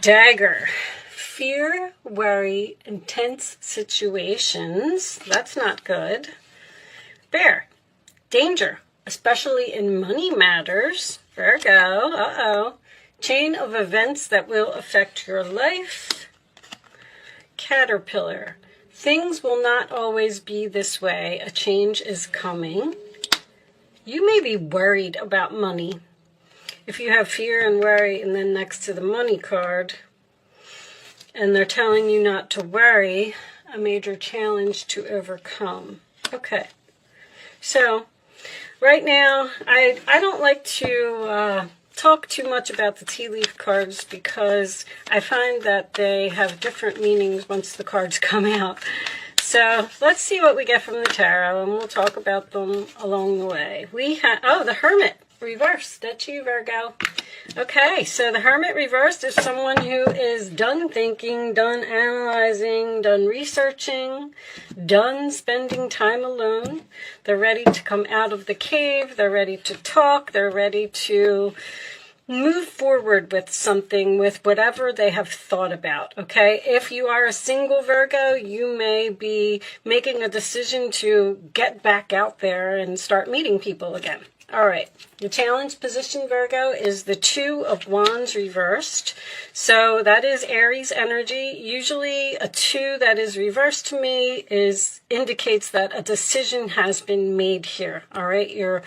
Dagger. Fear, worry, intense situations. That's not good. Bear. Danger, especially in money matters. Virgo. Uh-oh. Chain of events that will affect your life. Caterpillar. Things will not always be this way. A change is coming. You may be worried about money. If you have fear and worry and then next to the money card, and they're telling you not to worry, a major challenge to overcome. Okay. So, right now, I don't like to talk too much about the tea leaf cards because I find that they have different meanings once the cards come out. So, let's see what we get from the tarot, and we'll talk about them along the way. We have, oh, the Hermit reversed. That's you, Virgo. Okay, so the Hermit reversed is someone who is done thinking, done analyzing, done researching, done spending time alone. They're ready to come out of the cave. They're ready to talk. They're ready to move forward with something, with whatever they have thought about, okay? If you are a single Virgo, you may be making a decision to get back out there and start meeting people again. All right, the challenge position, Virgo, is the Two of Wands reversed. So that is Aries energy. Usually a 2 that is reversed to me indicates that a decision has been made here. All right, you're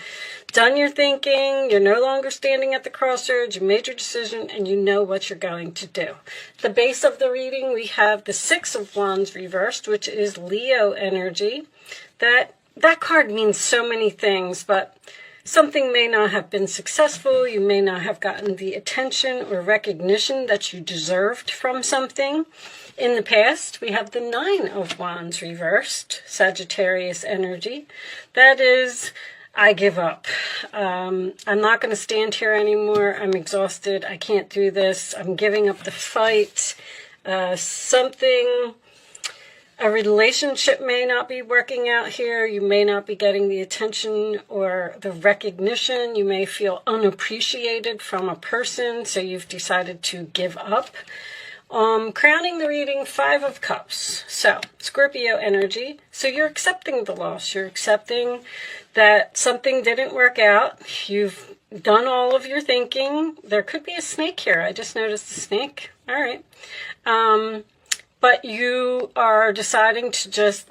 done your thinking. You're no longer standing at the crossroads. You made your decision and you know what you're going to do. The base of the reading, we have the Six of Wands reversed, which is Leo energy. That card means so many things, but something may not have been successful. You may not have gotten the attention or recognition that you deserved from something. In the past, we have the Nine of Wands reversed, Sagittarius energy. That is, I give up. I'm not going to stand here anymore. I'm exhausted. I can't do this. I'm giving up the fight. A relationship may not be working out here. You may not be getting the attention or the recognition. You may feel unappreciated from a person, so you've decided to give up. Crowning the reading, Five of Cups. So, Scorpio energy. So you're accepting the loss. You're accepting that something didn't work out. You've done all of your thinking. There could be a snake here. I just noticed a snake. All right. But you are deciding to just,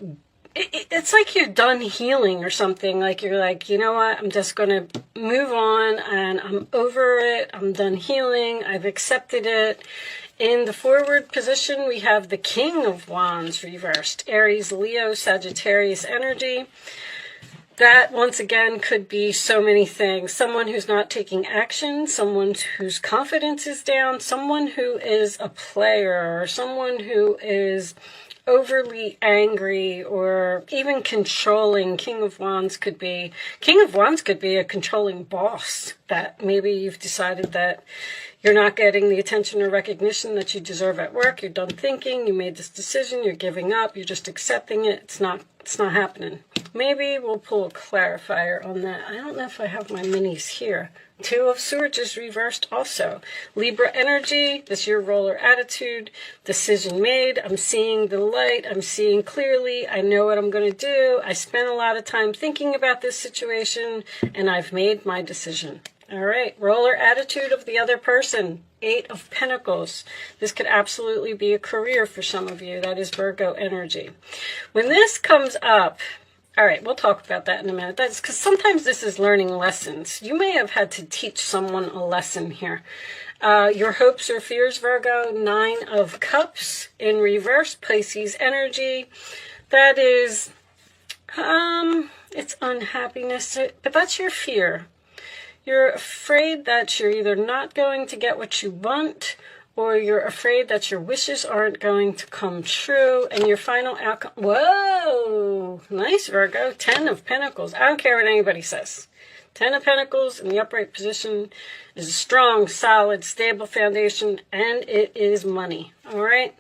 it's like you're done healing or something. Like you're like, you know what, I'm just going to move on and I'm over it. I'm done healing. I've accepted it. In the forward position, we have the King of Wands reversed. Aries, Leo, Sagittarius energy. That, once again, could be so many things. Someone who's not taking action, someone whose confidence is down, someone who is a player, or someone who is overly angry or even controlling. King of Wands could be a controlling boss that maybe you've decided that you're not getting the attention or recognition that you deserve at work. You're done thinking. You made this decision. You're giving up. You're just accepting it. It's not happening. Maybe we'll pull a clarifier on that. I don't know if I have my minis here. Two of Swords is reversed also. Libra energy, this is your roller attitude. Decision made. I'm seeing the light. I'm seeing clearly. I know what I'm going to do. I spent a lot of time thinking about this situation, and I've made my decision. All right, roller attitude of the other person. Eight of Pentacles. This could absolutely be a career for some of you. That is Virgo energy. When this comes up, all right, we'll talk about that in a minute. That's because sometimes this is learning lessons. You may have had to teach someone a lesson here. Your hopes or fears, Virgo. Nine of Cups in reverse, Pisces energy. That is, it's unhappiness, but that's your fear. You're afraid that you're either not going to get what you want, or you're afraid that your wishes aren't going to come true, and your final outcome... Whoa! Nice, Virgo. 10 of Pentacles. I don't care what anybody says. 10 of Pentacles in the upright position is a strong, solid, stable foundation, and it is money. All right?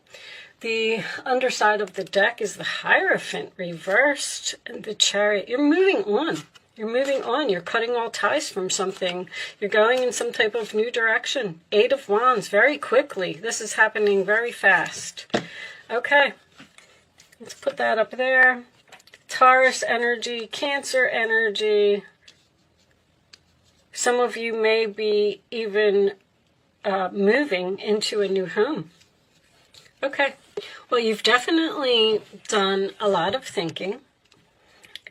The underside of the deck is the Hierophant reversed, and the Chariot. You're moving on. You're moving on. You're cutting all ties from something. You're going in some type of new direction. 8 of Wands, very quickly. This is happening very fast. Okay, let's put that up there. Taurus energy, Cancer energy. Some of you may be even moving into a new home. Okay, well, you've definitely done a lot of thinking,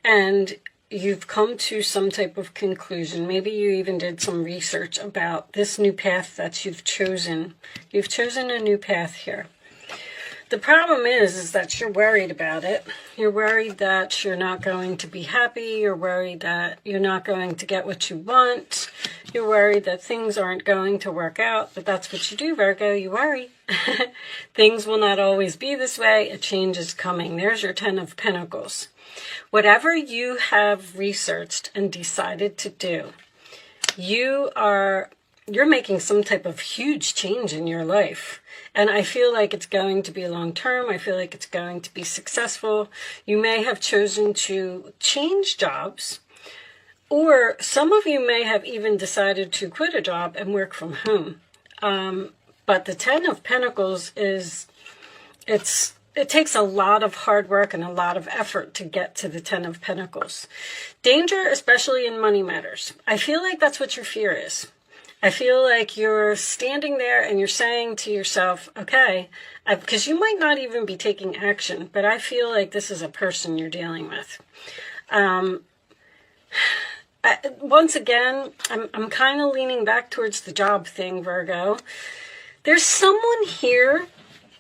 and you've come to some type of conclusion. Maybe you even did some research about this new path that you've chosen. You've chosen a new path here. The problem is that you're worried about it. You're worried that you're not going to be happy. You're worried that you're not going to get what you want. You're worried that things aren't going to work out. But that's what you do, Virgo. You worry. Things will not always be this way. A change is coming. There's your 10 of Pentacles. Whatever you have researched and decided to do, you're making some type of huge change in your life. And I feel like it's going to be long-term. I feel like it's going to be successful. You may have chosen to change jobs, or some of you may have even decided to quit a job and work from home. But the 10 of Pentacles it takes a lot of hard work and a lot of effort to get to the 10 of Pentacles. Danger, especially in money matters. I feel like that's what your fear is. I feel like you're standing there and you're saying to yourself, okay, because you might not even be taking action, but I feel like this is a person you're dealing with. Once again, I'm kind of leaning back towards the job thing, Virgo. There's someone here,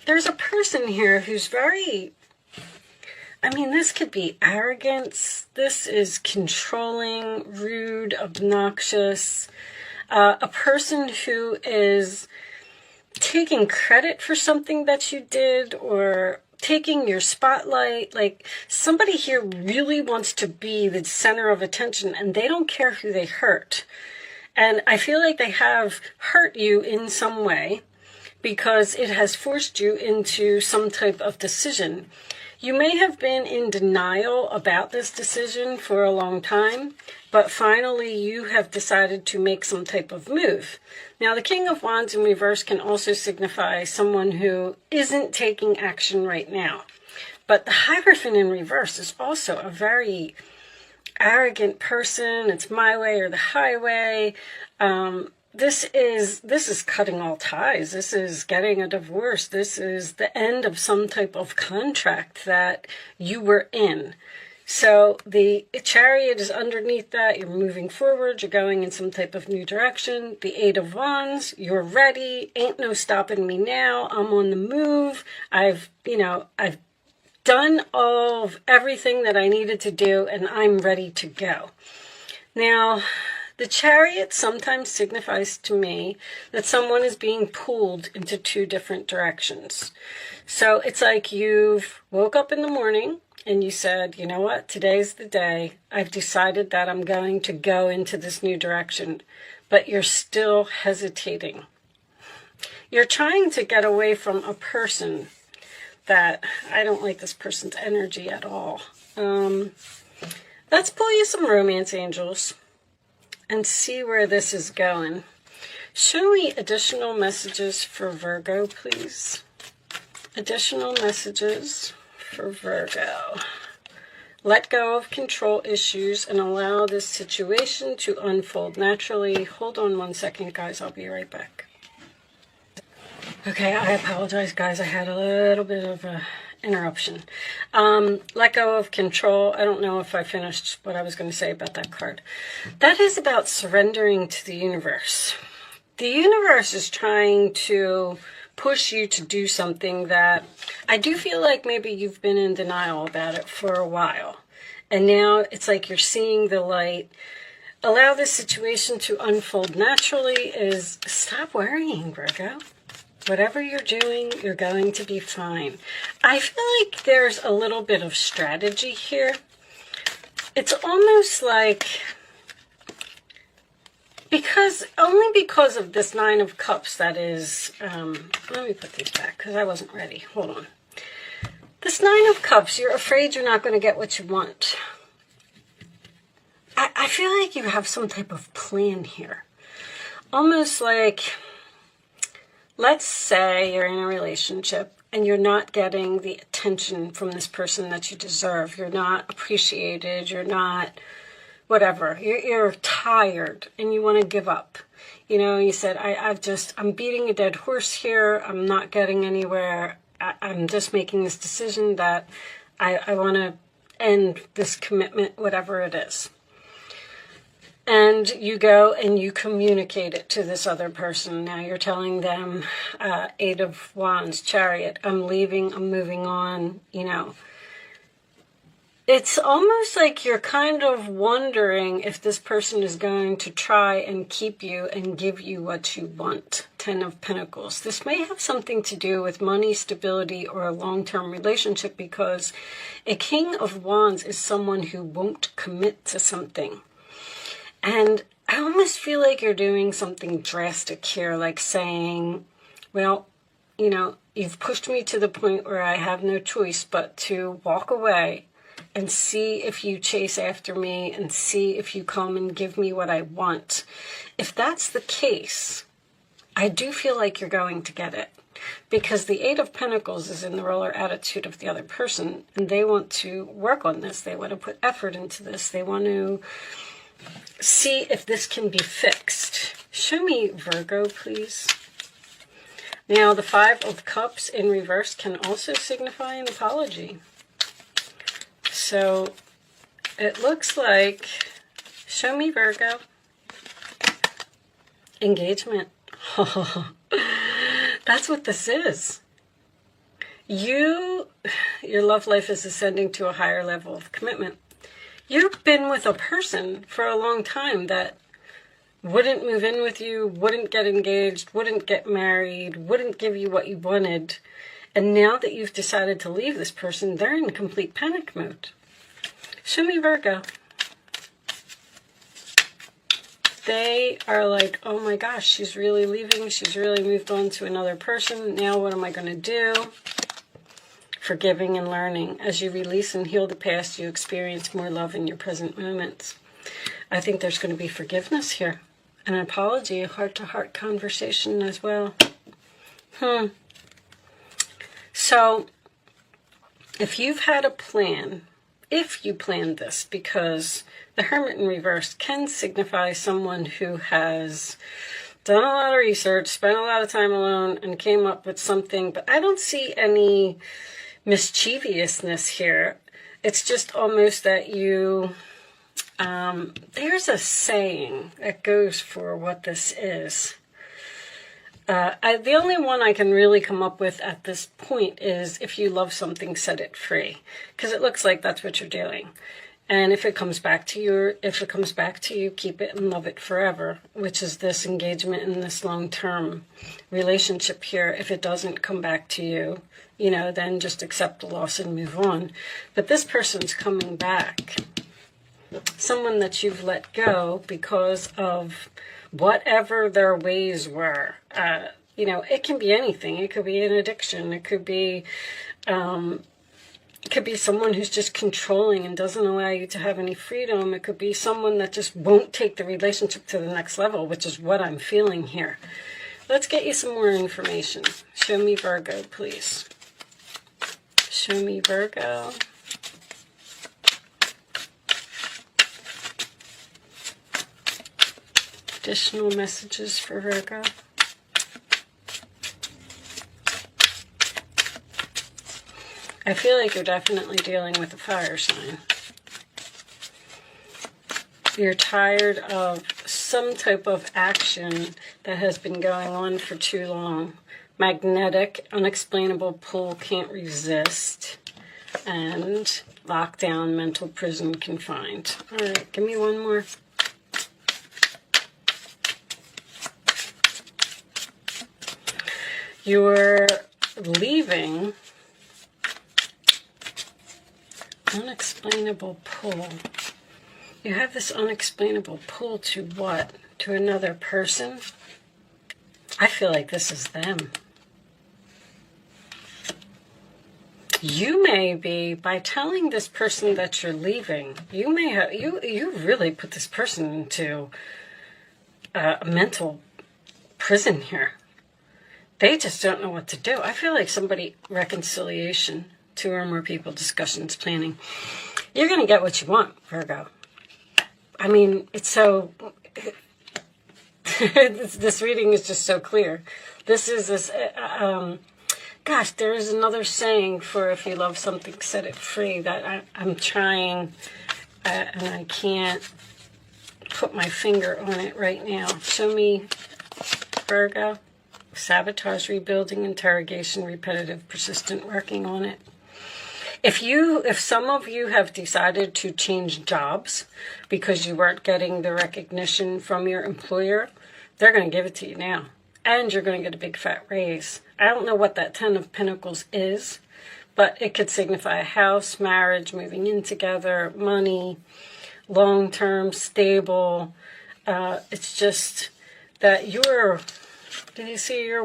there's a person here who's very, this could be arrogance. This is controlling, rude, obnoxious. A person who is taking credit for something that you did, or taking your spotlight. Like, somebody here really wants to be the center of attention, and they don't care who they hurt. And I feel like they have hurt you in some way, because it has forced you into some type of decision. You may have been in denial about this decision for a long time, but finally you have decided to make some type of move. Now, the King of Wands in reverse can also signify someone who isn't taking action right now. But the Hierophant in reverse is also a very arrogant person. It's my way or the highway. This is cutting all ties. This is getting a divorce. This is the end of some type of contract that you were in. So the Chariot is underneath that. You're moving forward. You're going in some type of new direction. The 8 of Wands, you're ready. Ain't no stopping me now. I'm on the move. I've done all of everything that I needed to do, and I'm ready to go. Now, the Chariot sometimes signifies to me that someone is being pulled into 2 different directions. So it's like you've woke up in the morning and you said, you know what, today's the day. I've decided that I'm going to go into this new direction, but you're still hesitating. You're trying to get away from a person that I don't like this person's energy at all. Let's pull you some romance angels and see where this is going. Show me additional messages for Virgo, please. Additional messages for Virgo. Let go of control issues and allow this situation to unfold naturally. Hold on one second, guys. I'll be right back. Okay, I apologize, guys. I had a little bit of a interruption. Let go of control. I don't know if I finished what I was going to say about that card. That is about surrendering to the universe. The universe is trying to push you to do something that I do feel like maybe you've been in denial about it for a while. And now it's like you're seeing the light. Allow this situation to unfold naturally is stop worrying, Virgo. Whatever you're doing, you're going to be fine. I feel like there's a little bit of strategy here. It's almost like, only because of this 9 of Cups that is, let me put these back because I wasn't ready. Hold on. This 9 of Cups, you're afraid you're not going to get what you want. I feel like you have some type of plan here. Almost like, let's say you're in a relationship and you're not getting the attention from this person that you deserve. You're not appreciated. You're not whatever. You're tired and you want to give up. You know, you said, I'm beating a dead horse here. I'm not getting anywhere. I'm just making this decision that I want to end this commitment, whatever it is. And you go and you communicate it to this other person. Now you're telling them, Eight of Wands, Chariot, I'm leaving, I'm moving on, you know. It's almost like you're kind of wondering if this person is going to try and keep you and give you what you want. 10 of Pentacles. This may have something to do with money, stability, or a long-term relationship, because a King of Wands is someone who won't commit to something. And I almost feel like you're doing something drastic here, like saying, well, you know, you've pushed me to the point where I have no choice but to walk away and see if you chase after me and see if you come and give me what I want. If that's the case, I do feel like you're going to get it, because the Eight of Pentacles is in the roller attitude of the other person, and they want to work on this. They want to put effort into this. They want to see if this can be fixed. Show me Virgo, please. Now, the Five of Cups in reverse can also signify an apology. So it looks like, show me Virgo. Engagement. That's what this is. Your love life is ascending to a higher level of commitment. You've been with a person for a long time that wouldn't move in with you, wouldn't get engaged, wouldn't get married, wouldn't give you what you wanted. And now that you've decided to leave this person, they're in complete panic mode. Show me Virgo. They are like, oh my gosh, she's really leaving. She's really moved on to another person. Now what am I going to do? Forgiving and learning. As you release and heal the past, you experience more love in your present moments. I think there's going to be forgiveness here. An apology, a heart-to-heart conversation as well. So, if you've had a plan, if you planned this, because the Hermit in reverse can signify someone who has done a lot of research, spent a lot of time alone, and came up with something, but I don't see any mischievousness here. It's just almost that you, there's a saying that goes for what this is. The only one I can really come up with at this point is, if you love something, set it free. Because it looks like that's what you're doing. And if it comes back to you, keep it and love it forever, which is this engagement in this long-term relationship here. If it doesn't come back to you, you know, then just accept the loss and move on. But this person's coming back. Someone that you've let go because of whatever their ways were. You know, it can be anything. It could be an addiction. It could be someone who's just controlling and doesn't allow you to have any freedom. It could be someone that just won't take the relationship to the next level, which is what I'm feeling here. Let's get you some more information. Show me Virgo, please. Show me Virgo. Additional messages for Virgo. I feel like you're definitely dealing with a fire sign. You're tired of some type of action that has been going on for too long. Magnetic, unexplainable pull, can't resist. And lockdown, mental prison, confined. All right, give me one more. You're leaving. Unexplainable pull. You have this unexplainable pull to what? To another person? I feel like this is them. You may be, by telling this person that you're leaving, you may have, you really put this person into a mental prison here. They just don't know what to do. I feel like somebody, reconciliation, 2 or more people, discussions, planning. You're going to get what you want, Virgo. I mean, it's so, this reading is just so clear. This is this, gosh, there is another saying for if you love something, set it free, that I'm trying, and I can't put my finger on it right now. Show me, Virgo. Sabotage, rebuilding, interrogation, repetitive, persistent, working on it. If some of you have decided to change jobs because you weren't getting the recognition from your employer, they're going to give it to you now. And you're going to get a big fat raise. I don't know what that 10 of Pentacles is, but it could signify a house, marriage, moving in together, money, long-term, stable. It's just that you're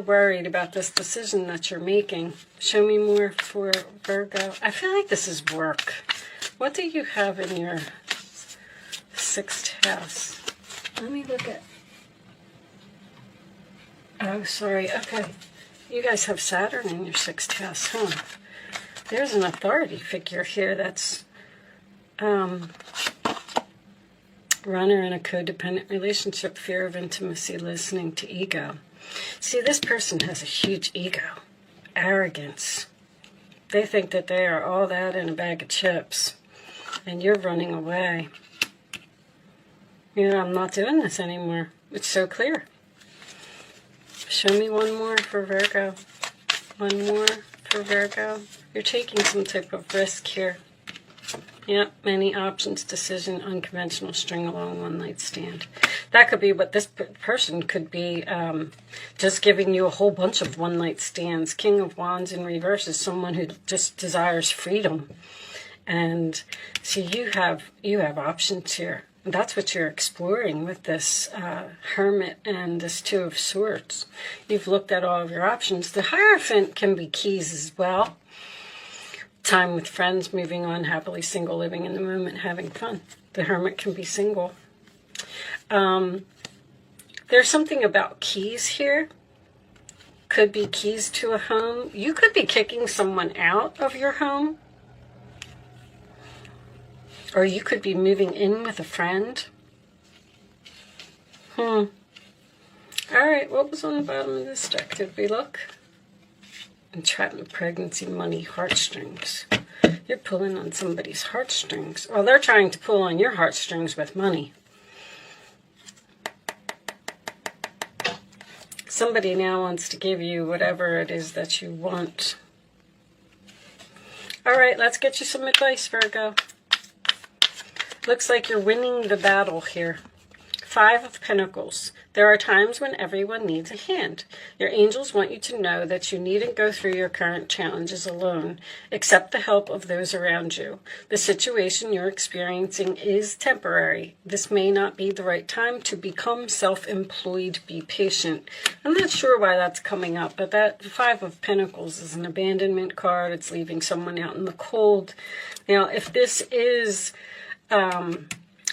worried about this decision that you're making. Show me more for Virgo. I feel like this is work. What do you have in your 6th house? Let me look at... Oh, sorry. Okay. You guys have Saturn in your 6th house, huh? There's an authority figure here that's runner in a codependent relationship, fear of intimacy, listening to ego. See, this person has a huge ego, arrogance. They think that they are all that in a bag of chips, and you're running away. You know, I'm not doing this anymore. It's so clear. Show me one more for Virgo. One more for Virgo. You're taking some type of risk here. Yep, many options, decision, unconventional, string along, one night stand. That could be what this person could be, just giving you a whole bunch of one night stands. King of Wands in reverse is someone who just desires freedom. And see, you have options here. And that's what you're exploring with this Hermit and this 2 of Swords. You've looked at all of your options. The Hierophant can be keys as well. Time with friends, moving on, happily single, living in the moment, having fun. The Hermit can be single. There's something about keys here. Could be keys to a home. You could be kicking someone out of your home. Or you could be moving in with a friend. All right, what was on the bottom of this deck? Did we look? Entrapment, pregnancy, money, heartstrings. You're pulling on somebody's heartstrings. Well, they're trying to pull on your heartstrings with money. Somebody now wants to give you whatever it is that you want. All right, let's get you some advice, Virgo. Looks like you're winning the battle here. 5 of Pentacles. There are times when everyone needs a hand. Your angels want you to know that you needn't go through your current challenges alone. Accept the help of those around you. The situation you're experiencing is temporary. This may not be the right time to become self-employed. Be patient. I'm not sure why that's coming up, but that 5 of Pentacles is an abandonment card. It's leaving someone out in the cold. Now, if this is...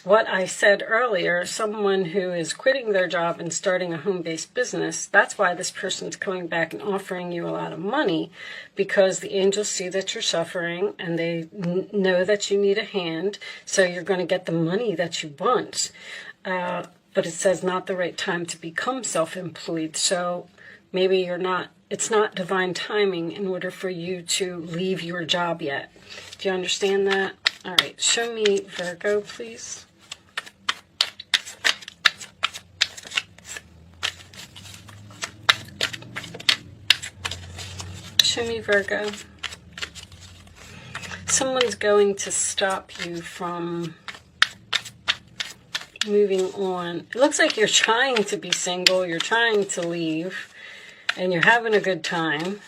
what I said earlier, someone who is quitting their job and starting a home-based business, that's why this person's coming back and offering you a lot of money, because the angels see that you're suffering and they know that you need a hand, so you're going to get the money that you want. But it says not the right time to become self-employed, so maybe it's not divine timing in order for you to leave your job yet. Do you understand that? All right, show me Virgo, please. Show me Virgo. Someone's going to stop you from moving on. It looks like you're trying to be single, you're trying to leave, and you're having a good time.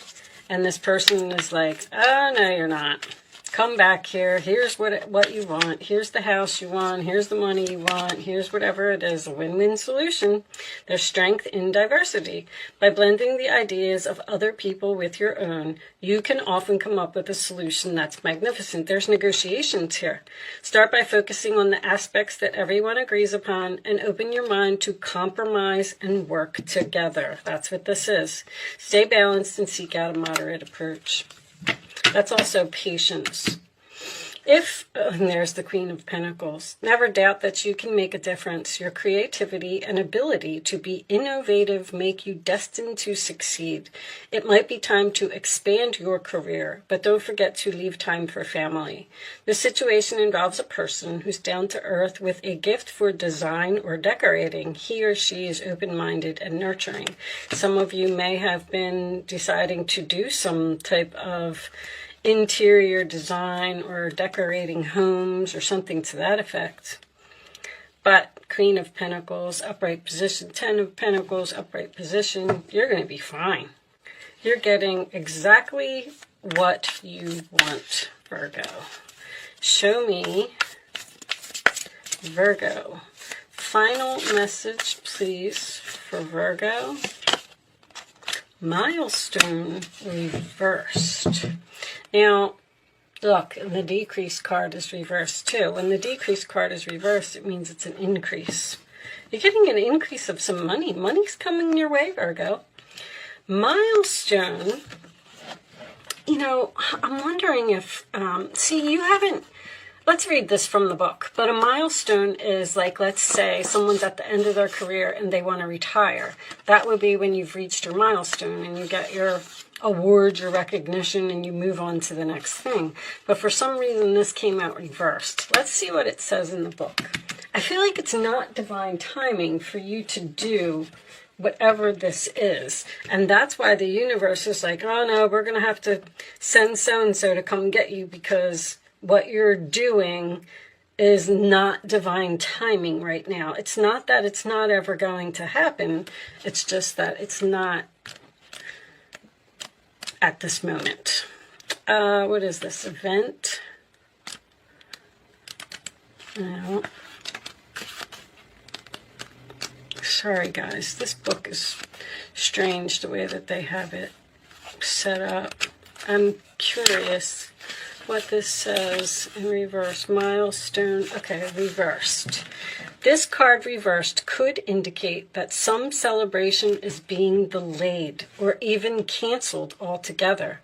And this person is like, oh, no, you're not. Come back here. Here's what you want. Here's the house you want. Here's the money you want. Here's whatever it is. A win-win solution. There's strength in diversity. By blending the ideas of other people with your own, you can often come up with a solution that's magnificent. There's negotiations here. Start by focusing on the aspects that everyone agrees upon and open your mind to compromise and work together. That's what this is. Stay balanced and seek out a moderate approach. That's also patience. And there's the Queen of Pentacles. Never doubt that you can make a difference. Your creativity and ability to be innovative make you destined to succeed. It might be time to expand your career, but don't forget to leave time for family. This situation involves a person who's down to earth with a gift for design or decorating. He or she is open-minded and nurturing. Some of you may have been deciding to do some type of interior design or decorating homes or something to that effect. But Queen of Pentacles, upright position, 10 of Pentacles, upright position, you're going to be fine. You're getting exactly what you want, Virgo. Show me, Virgo. Final message, please, for Virgo. Milestone reversed. Now, look, the decrease card is reversed too. When the decrease card is reversed, it means it's an increase. You're getting an increase of some money. Money's coming your way, Virgo. Milestone, you know, I'm wondering if, see, you haven't, let's read this from the book. But a milestone is like, let's say someone's at the end of their career and they want to retire. That would be when you've reached your milestone and you get your awards, your recognition, and you move on to the next thing. But for some reason, this came out reversed. Let's see what it says in the book. I feel like it's not divine timing for you to do whatever this is. And that's why the universe is like, oh no, we're going to have to send so-and-so to come get you because what you're doing is not divine timing right now. It's not that it's not ever going to happen. It's just that it's not at this moment. What is this? Event? No. Sorry, guys. This book is strange the way that they have it set up. I'm curious what this says in reverse. Milestone. Okay, reversed. This card reversed could indicate that some celebration is being delayed or even canceled altogether.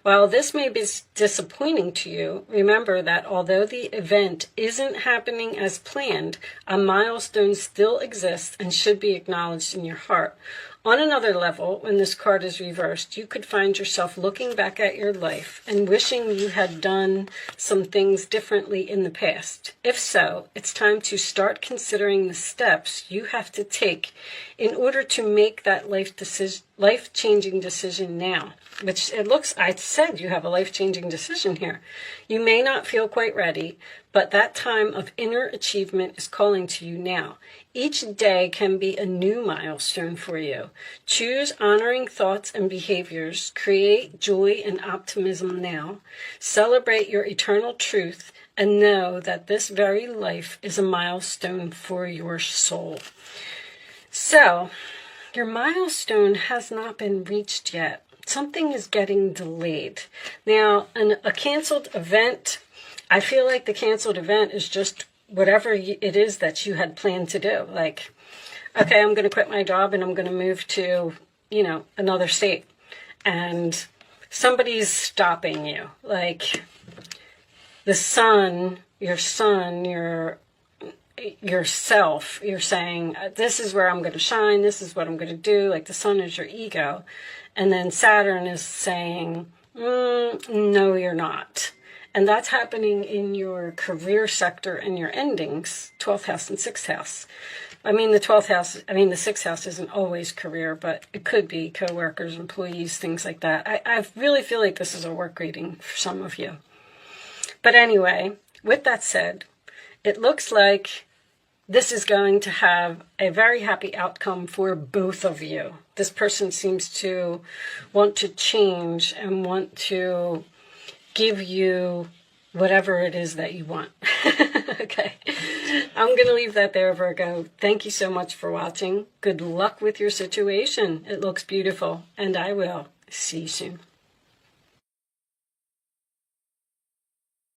While this may be disappointing to you, remember that although the event isn't happening as planned, a milestone still exists and should be acknowledged in your heart. On another level, when this card is reversed, you could find yourself looking back at your life and wishing you had done some things differently in the past. If so, it's time to start considering the steps you have to take in order to make that life-changing decision now. Which it looks, I said you have a life-changing decision here. You may not feel quite ready, but that time of inner achievement is calling to you now. Each day can be a new milestone for you. Choose honoring thoughts and behaviors. Create joy and optimism now. Celebrate your eternal truth and know that this very life is a milestone for your soul. So, your milestone has not been reached yet. Something is getting delayed. Now, a canceled event, I feel like the canceled event is just whatever it is that you had planned to do. Like, okay, I'm going to quit my job and I'm going to move to, you know, another state. And somebody's stopping you. Like, yourself, you're saying, this is where I'm going to shine, this is what I'm going to do. Like, the sun is your ego. And then Saturn is saying, no, you're not. And that's happening in your career sector and your endings, 12th house and 6th house. I mean, the 6th house isn't always career, but it could be coworkers, employees, things like that. I really feel like this is a work reading for some of you. But anyway, with that said, it looks like this is going to have a very happy outcome for both of you. This person seems to want to change and want to give you whatever it is that you want. Okay. I'm going to leave that there, Virgo. Thank you so much for watching. Good luck with your situation. It looks beautiful, and I will see you soon.